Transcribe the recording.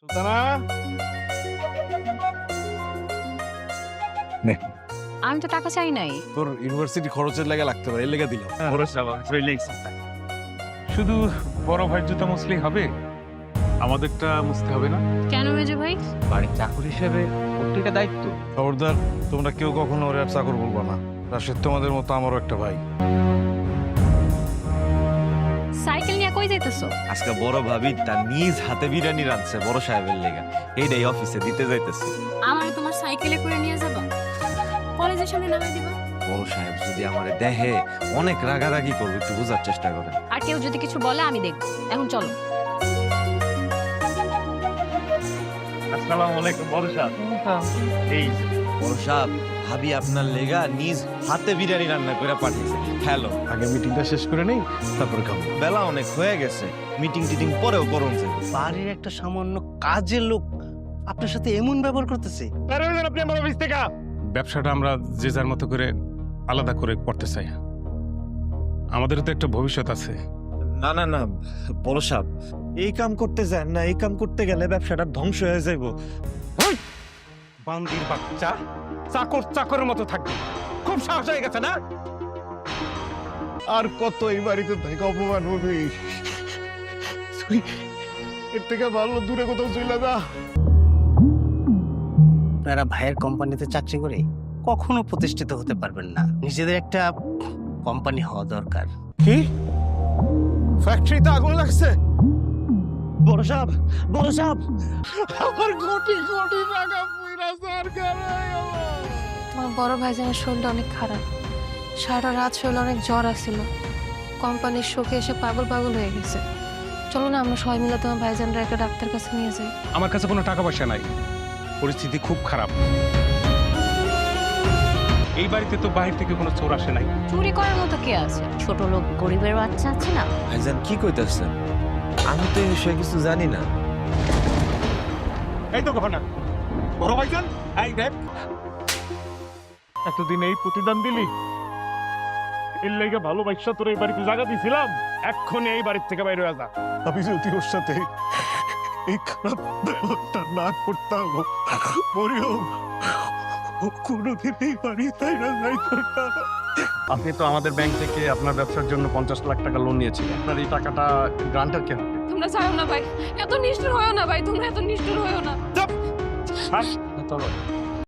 সুলতানা আমি তো টাকা চাই নাই। তোর ইউনিভার্সিটি খরচের লাগা লাগতে পারে, এর লেগে দিলাম। শুধু বড় ভাই জুতা মুছলেই হবে, আমাদেরটা মুছতে হবে না? কেন মেজো ভাই? বাড়ির চাকর হিসেবে প্রত্যেকটা দায়িত্ব। খবরদার, তোমরা কেউ কখনো ওরে আর চাকর বলবো না। রাশেদ তোমাদের মতো আমারও একটা ভাই। সাইকেল নিয়ে কই যাইতেছো? আজকে বড় ভাবি তার নিজ হাতে বিরিয়ানি রাঁধছে বড় সাহেবের লেগা, এইটাই অফিসে দিতে যাইতেছে। আমারে তোমার সাইকেলে করে নিয়ে যাবা, কলেজের সামনে নামিয়ে দিবা। বড় সাহেব যদি আমারে দেখে অনেক রাগারাগি করবে, একটু বোঝার চেষ্টা করেন। আর কেউ যদি কিছু বলে আমি দেখব। এখন চলো। আসসালামু আলাইকুম বড় সাহেব। এই বড় সাহেব, ভাবি আপনার লেগা নিজ হাতে বিরিয়ানি রান্না করে পাঠিয়েছে। হ্যালো, আগে মিটিংটা শেষ করে নেই, তারপরে খাবো। বেলা অনেক হয়ে গেছে, মিটিং টিটিং পরেও করুন। বাড়ির একটা সামান্য কাজের লোক আপনার সাথে এমন ব্যবহার করতেছে। আপনি আমার অফিস থেকে ব্যবসাটা আমরা যে যার মতো করে আলাদা করে করতে চাই। আমাদেরও তো একটা ভবিষ্যৎ আছে। না না না বড় সাহেব, এই কাম করতে যান না, এই কাম করতে গেলে ব্যবসাটা ধ্বংস হয়ে যাইব। বান্দির বাচ্চা, চাকর চাকরের মতো থাকবে, খুব সাহস হয়ে গেছে না? আর কত এই বাড়িতে থেকে অপমান হবে, এর থেকে ভালো দূরে কোথাও চলে যা। আপনারা ভাইয়ের কোম্পানিতে চাকরি করে কখনো প্রতিষ্ঠিত হতে পারবেন না। নিজেদের একটা কোম্পানি হওয়া দরকার। কি ফ্যাক্টরিতে আগুন লাগছে? বড় সাহেব, বড় সাহেব, আমার কোটি কোটি টাকা পুরা সরকার। তোমার বড় ভাইজানের শরীরটা অনেক খারাপ, সারা রাত শরীরে অনেক জ্বর আসছিল, কোম্পানির শোকে এসে পাগল পাগল হয়ে গেছে। চলো না আমরা সবাই মিলে তোমার ভাইজানরা একটা ডাক্তার কাছে নিয়ে যাই। আমার কাছে কোনো টাকা পয়সা নাই, পরিস্থিতি খুব খারাপ। এই বাড়িতে তো বাইরে থেকে কোনো চোর আসে নাই। চুরি করার মতো কে আছে? ছোট লোক গরিবের বাচ্চা আছে না? ভাইজান কি কইতাছেন? আমি তো এই বিষয়ে কিছু জানি না। এই তো ঘটনা বড় ভাইজান, এই দেখ, এতদিন এই প্রতিদান দিলি, এর লেগে ভালোবাসা তোর এই বাড়িতে জায়গা দিয়েছিলাম, এক্ষুনি এই বাড়ির থেকে বাইরে হয়ে যা। আমি যদি ওর সাথে এই খারাপ ব্যবহারটা না করতাম, মরিও কোনোদিন এই বাড়িতে যাইতো না। আপনি তো আমাদের ব্যাংক থেকে আপনার ব্যবসার জন্য 50 লাখ টাকা লোন নিয়েছিলেন। আপনার এই টাকাটা গ্রান্টার কেন? তোমরা চাও না ভাই, এত নিষ্ঠুর হয়েও না ভাই, তোমরা এত নিষ্ঠুর হয়েও না। চুপ!